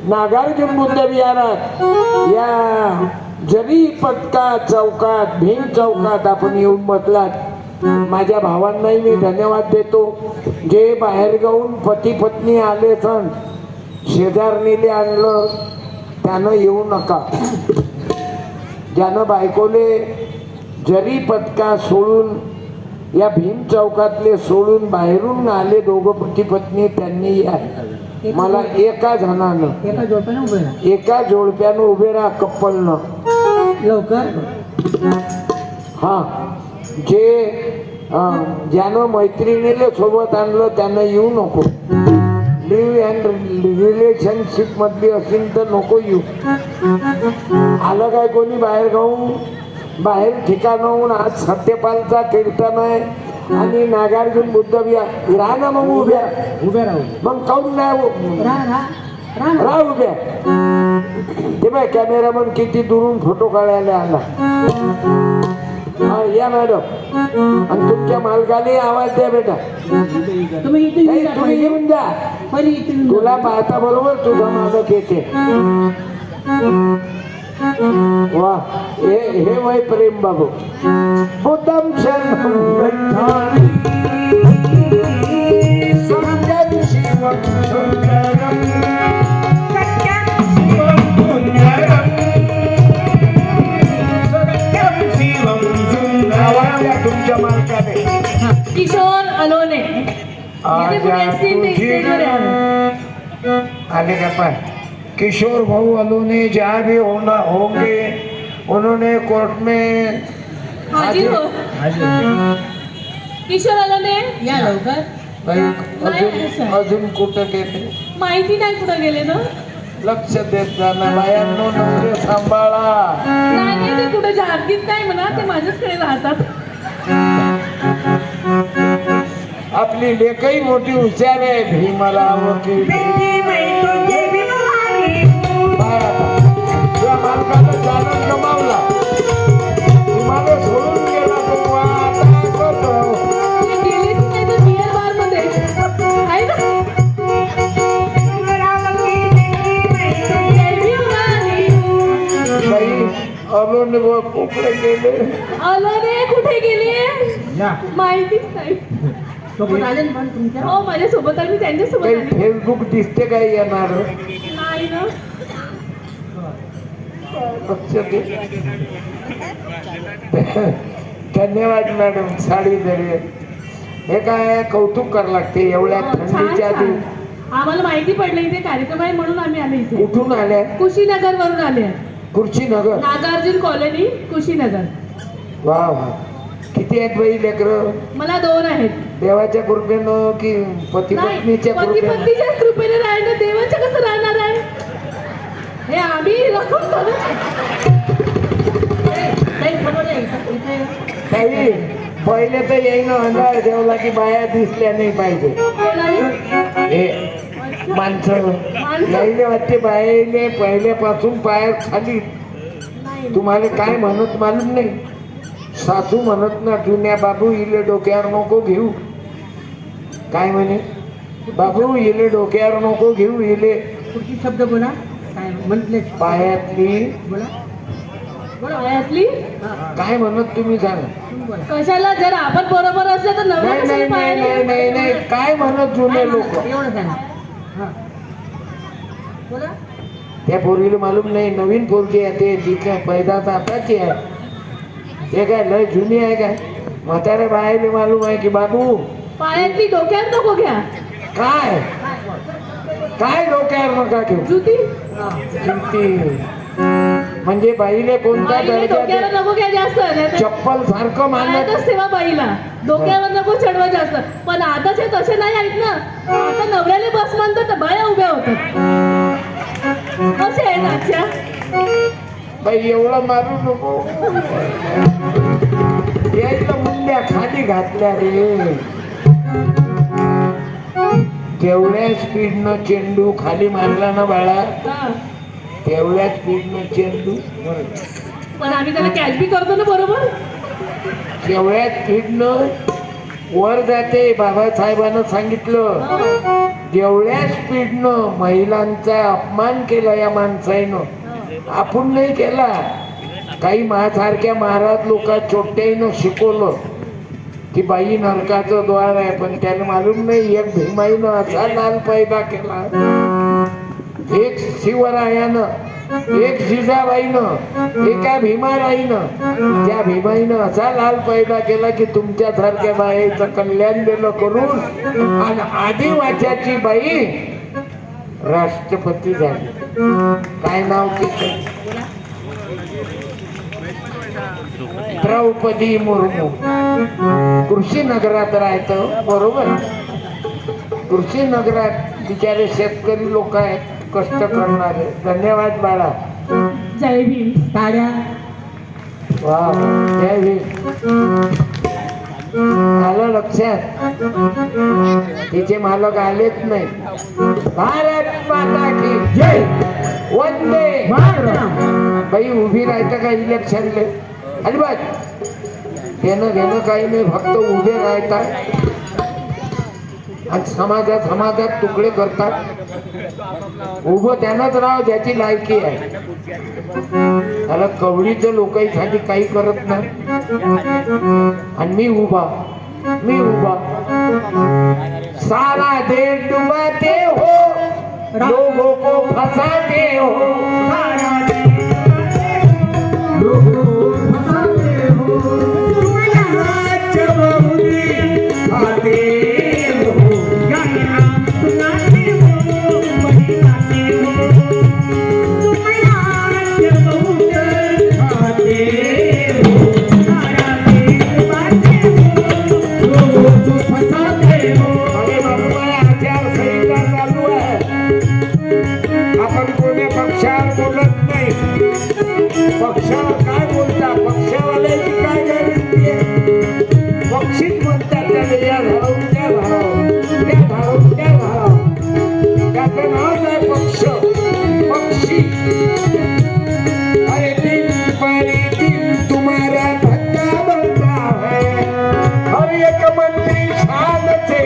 नागार्जुन बुद्ध विहारात या जरी पटका चौकात भीम चौकात आपण येऊन बसलात. माझ्या भावांनाही मी धन्यवाद देतो जे बाहेर गाऊन पती पत्नी आले सण शेजारणीले आणलं त्यानं येऊ नका. ज्यानं बायकोले जरी पटका सोडून या भीम चौकातले सोडून बाहेरून आले दोघं पती पत्नी त्यांनी या. मला एका जणानं एका जोडप्यानं उभे राहा कप्पलनं लवकर. हा जे ज्यानं मैत्रिणीला सोबत आणलं त्यानं येऊ नको. लिव्ह अँड रिलेशनशिप मधली असेल तर नको येऊ. आलं काय कोणी बाहेर गाऊन बाहेर ठिकाणाहून आज सत्यपालचा कीर्तन आहे आणि नागार्जुन बुद्ध विहार राहा ना मग उभ्या राहू मग काऊन नाही राहा उभ्या. ते बाय कॅमेरामन किती दुरून फोटो काढायला आला. या मॅडम आणि तुमच्या मालकाने आवाज द्या बेटा. तुम्ही येऊन जा. तुला पाहता बरोबर तुझा मालक येते. वा हे वय प्रेम बाबू बुद्धम तुमच्या मालकाने किशोर अलोने आले का पाय. किशोर भाऊ अलोने जहाँ भी होंगे उन्होंने कोर्ट में हाजिर हो. किशोर अलोने या लवकर. अजून कुठं गेले माहिती नाही कुठं गेले ना. लक्ष देत जाणार बायांनो नवरे सांभाळा. नाही ते कुठं जागीत नाही म्हणा ते माझ्याचकडे राहतात. आपली लेखही मोठी हुशार आहे भीमला वकील. मालकाला जाणून गमावला तुम्हाला सोडून गेला तेव्हा गेलीच नाही तर बियर बार मध्ये आहे ना. अलोने कुठे गेले अलोने कुठे गेले माहितीच नाही. सोबत आले ना पण तुमच्या. हो माझ्या सोबत आली त्यांच्या सोबत काही आली फेसबुक दिसते काय येणार नाही ना. धन्यवाद मॅडम. साडी दरे हे काय कौतुक करावं लागते एवढ्या थंडीच्या छान, छान. आम्हाला माहिती पडलं इथे कार्यक्रम आहे म्हणून आम्ही आले इथे. कुठून आल्या कुशीनगर वरून आले. कुर्शीनगर नागार्जुन कॉलनी कुशीनगर. वा वा. किती आहेत बाई लेकरं. मला 2 आहेत. देवाच्या कृपेनं की पती नाही पत्नीच्या पती कृपेनं. पत्नीच्या कृपेने राहिलं देवाच्या कसं राहणार आहे. हे आम्ही रखून काही पहिले तर येईन अंधार ठेवला की बाया दिसल्या नाही पाहिजे. हे माणसं यायले वाटते बायाने पहिल्यापासून पाया खाली. तुम्हाला काय म्हणत मालूम नाही. सासू म्हणत ना जुन्या बाबू इले डोक्यावर नको घेऊ. काय म्हणे बाबू इले डोक्यावर नको घेऊ. इले कुठची शब्द बोला काय म्हटले. पायातली बोला पायातली काय म्हणत तुम्ही सांगा. कशाला जर आपण बरोबर असलं तर नाही नाही नाही नाही नाही नाही काय म्हणत जुने लोक. एवढं सांगा. हा बोला. त्या पोरीला मालूम नाही नवीन पोरगी आहे ते जी काय पैदाच आताची आहे. हे काय लय जुनी आहे काय. म्हाताऱ्या बायाला मालूम आहे की बाबू पायातली डोक्यात नको घ्या. काय काय डोक्यावर नका घेऊ. जुती जुती म्हणजे बाईले कोणत्या बाईला डोक्यावर दर्जाचे नको घ्या जास्त. चप्पल सारखं मानत पायातच ठेवा बाईला. डोक्यावर नको चढवा जास्त. पण आताचे तसे नाही आहेत ना. आता नवऱ्याला बस म्हणतात तर बाया उभ्या होतात. कसे आहेत आजच्या. बाई एवढं मारू नको. यायला मुंड्या खाली घातल्या रे. तेवढ्या स्पीडनं चेंडू खाली मारला ना बाळा हा. तेवढ्या स्पीडनं चेंडू पण आम्ही त्याला कॅच बी करतो ना बरोबर. तेवढ्या स्पीडनं वर जाते. बाबासाहेबांना सांगितलं जेवढ्या स्पीडनं महिलांचा अपमान केला या माणसाईनं आपण नाही केला. काही माझ्यासारख्या महाराज लोक छोट्यानं शिकवलं की बाई नरकाचं द्वार आहे, पण त्याला मालूम नाही एक भीमाईनं असा लाल पैदा केला, एक शिवरायानं, एक जिजाबाईनं, एका भीमाबाईनं, त्या भीमाईनं असा लाल पैदा केला की तुमच्यासारख्या बाईचं कल्याण दिलं करून आणि आदिवासीची बाई राष्ट्रपती झाली. काय नाव तिचं? द्रौपदी मुर्मू. कृषीनगरात राहतं, बरोबर. कृषीनगरात बिचारे शेतकरी लोक आहेत, कष्ट करणारे. धन्यवाद बाळा. जय भीम. टाळ्या. वा, जय भीम. आलं लक्षात? तिचे मालक आलेच नाही. भारत माता की जय, वंदे मातरम. बाई उभी राहतं का इलेक्शनले? अजिबात घेणं घेणं काही नाही, फक्त उभे राहतात आणि समाजात तुकडे करतात. उभं त्यानंच राव ज्याची लायकी आहे. त्याला कवडीचं लोकांसाठी काही करत नाही. आणि मी उभा सारा देश डुबाते हो, लोगों को फंसाते हो, पक्षाला काय बोलता? पक्षावाल्याची काय गॅरंटी आहे? पक्षीच म्हणतात त्याला, या धारावून त्या धारावून, त्या धारावून त्या धारावून. त्याचं नाव आहे पक्ष, पक्षी. अरे दिन पर दिन तुम्हारा धक्का बनता है, हर एक मंत्री शान से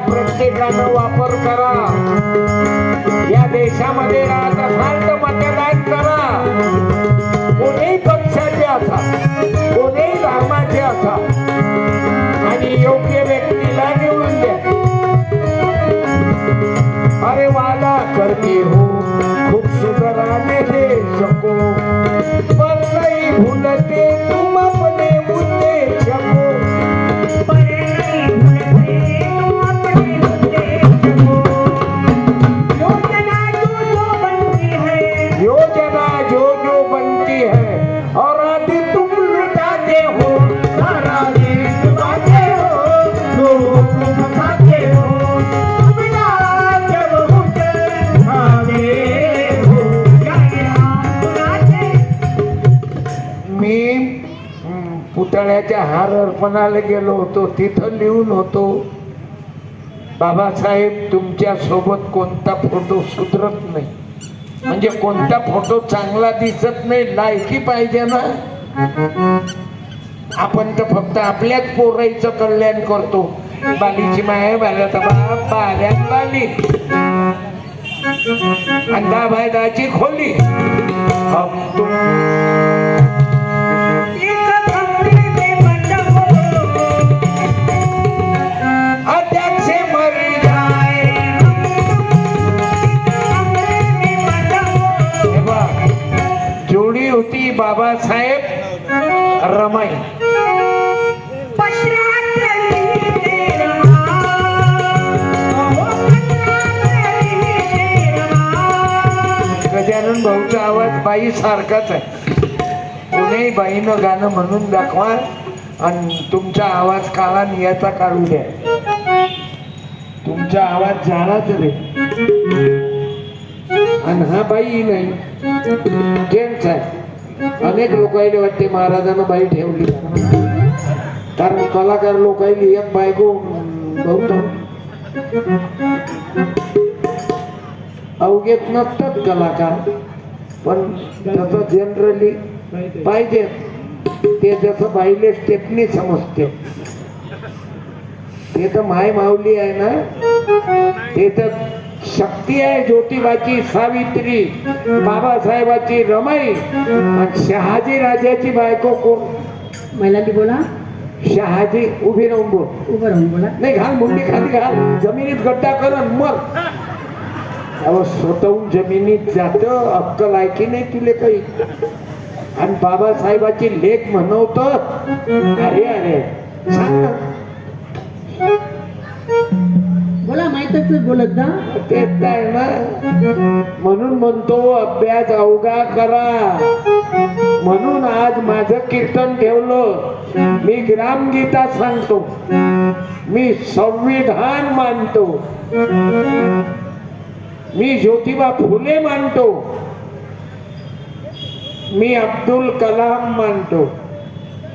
प्रत्येकानं वापर करा. या देशामध्ये राहत असाल तर मतदान करा. कोणीही पक्षाचे असा, कोणीही धर्माचे असा, आणि योग्य व्यक्तीला निवडून द्या. अरे वादा करते हो खूप सुधाराने दे सको, पर नहीं भूलते तुम अपने उद्देश्य को. योजना जो जो बनती है और आदि तुम लुटाते हो, सारा देश लुटाते हो, लोगों को फंसाते हो, बिना जब होते खाते हो, मी पुतळ्याच्या हार अर्पणाला गेलो होतो. तिथं लिहून होतो, बाबासाहेब तुमच्या सोबत कोणता फोटो सुधरत नाही. म्हणजे कोणता फोटो चांगला दिसत नाही, लायकी पाहिजे ना. आपण तर फक्त आपल्याच पोराईचं कल्याण करतो. बालीची माय बाल्याचा बाप, बाल्यात बाली, अंधा भायदाची खोली. जोडी होती बाबासाहेब रमाई. गजानन भाऊचा आवाज बाई सारखाच आहे. कोणीही बाईनं गाणं म्हणून दाखवा आणि तुमचा आवाज काळा नियाचा काढू द्या. तुमचा आवाज जाणाच रे. आणि हा बाई नाही, जेंट्स आहे. अनेक लोकांना वाटते महाराजांना बाई ठेवली, कारण कलाकार लोकांनी एक बायको बहुत अवघेत नसतात कलाकार, पण तसं जनरली पाहिजे. ते जसं बाईले स्टेपनी समजते, ते तर माय माऊली आहे ना, ते तर शक्ती आहे. ज्योतिबाची सावित्री, बाबासाहेबाची रमाई, आणि शहाजी राजाची बायको कोण? महिलांनी बोला, शहाजी. उभी राहून बोल, उभं राहून बोला. नाही घाल मुंडी खाली घाल, जमिनीत गड्डा कर आणि मग अहो स्वतःहून जमिनीत जात. अक्कल आहे की नाही तुले काही? आणि बाबासाहेबाची लेख म्हणवत. अरे अरे सांग ना. बोला, माहितच बोलत जा. तेच आहे ना, म्हणून म्हणतो अभ्यास अवघा करा. म्हणून आज माझं कीर्तन ठेवलं. मी ग्रामगीता सांगतो, मी संविधान मानतो, मी ज्योतिबा फुले मानतो, मी अब्दुल कलाम मानतो,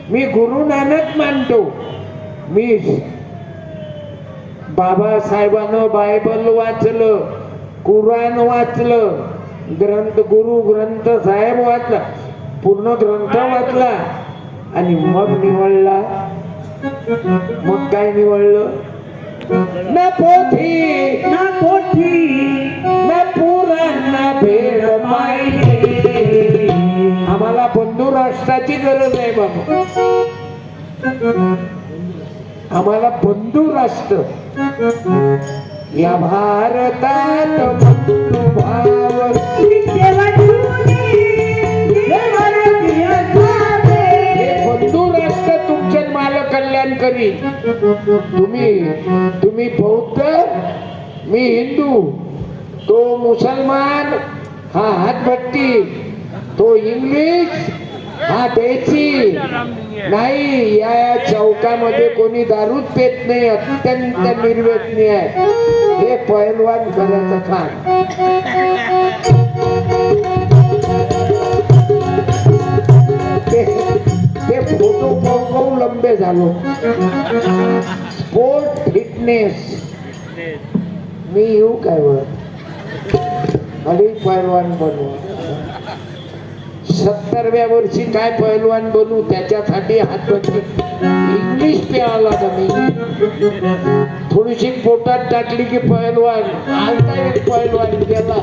मी गुरु नानक मानतो, मी बाबासाहेबानं बायबल वाचलं, कुराण वाचलं, गुरु ग्रंथ साहेब वाचला, पूर्ण ग्रंथ वाचला, आणि मग निवडला. मग काय निवडलं? ना पोथी ना पोथी ना पुराण ना भेद पाहिजे. आम्हाला बंधू राष्ट्राची गरज आहे बाबा. आम्हाला बंधू राष्ट्र. या भारतात बंधू भाव बंधू राष्ट्र तुमचे माल कल्याण करी. तुम्ही बौद्ध, मी हिंदू, तो मुसलमान, हा हातभट्टी, तो इंग्लिश, हा देशी नाही. या चौकामध्ये कोणी दारूच पेत नाही, अत्यंत निर्वेदनीय आहे. हे पैलवान करायचं खान. ते फोटो पाहू लंबे झालो. Sport fitness. मी येऊ काय वर अरे पैलवान बनू. 70व्या वर्षी काय पैलवान बनू, त्याच्यासाठी हातभट्टी इंग्लिश प्यायला कमी. थोडीशी पोटात टाकली की पैलवान. आता एक पैलवान गेला.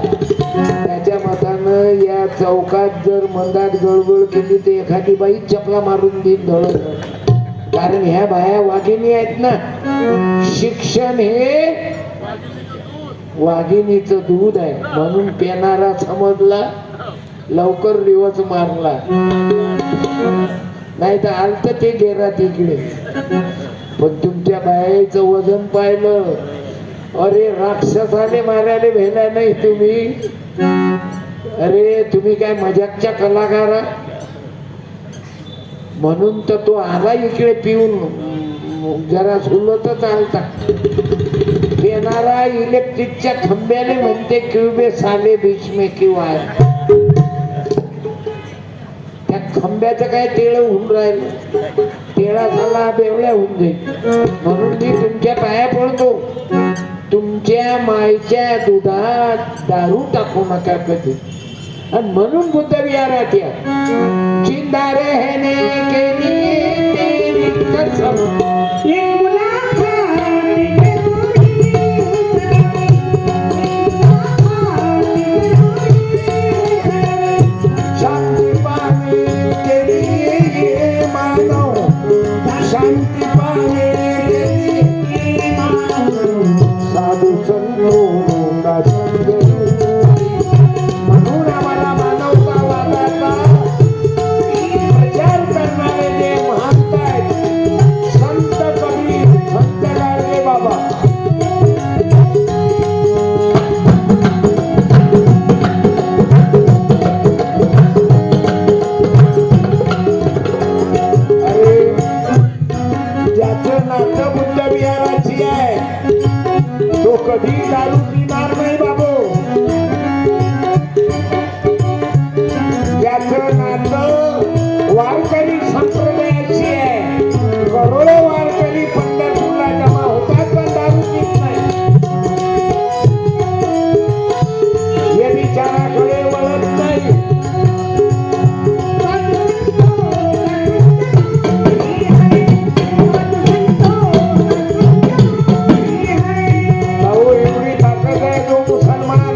त्याच्या मतानं या चौकात जर मंदात गडबड केली तर एखादी बाई चपला मारून देईन धडक. कारण ह्या बाया वाघिणी आहेत ना. शिक्षण हे वाघिणीचं दूध आहे, म्हणून पेनारा समजला, लवकर दिवस मारला. नाही तर आलत ते गेला तिकडे. पण तुमच्या बायाचं वजन पाहिलं, अरे राक्षसाने मारायला भेला नाही तुम्ही. अरे तुम्ही काय मजाकच्या कलाकार. म्हणून तर तो आला इकडे पिऊन जरा झुलत चालता. येणारा इलेक्ट्रिकच्या खंब्याने म्हणते क्यूबे साले बीच में क्यों आए. त्या खंब्याचं काय तेळ होऊन राहिलं. तेळा झाला बेवड्या होऊन जाईल. म्हणून मी तुमच्या पाया पडतो, तुमच्या मायच्या दुधात दारू टाकू नका कधी. आणि म्हणून बुद्ध विहारात या. जिंदा रहने के लिए तेरी कसम. शांति पाने के लिए ये मानव, शांति पाने के लिए साधु संतों का संग. म्हणून आम्हाला मानवतावादाचा प्रचार करणारे वारकरी संप्रदायाची आहे. करोडो वारकरी पंढरपूरला जमा होतात पण दारू पीत नाही. हे विचाराकडे वळत नाही. भाऊ, एवढी ताकद आहे जो मुसलमान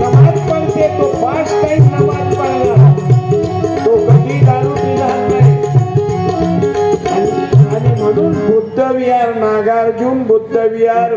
नमाज पढ़ते तो 5 टाइम नमाज पढ़णार, तो कधी दारू पिणार नाही. आणि म्हणून बुद्धविहार, नागार्जुन बुद्धविहार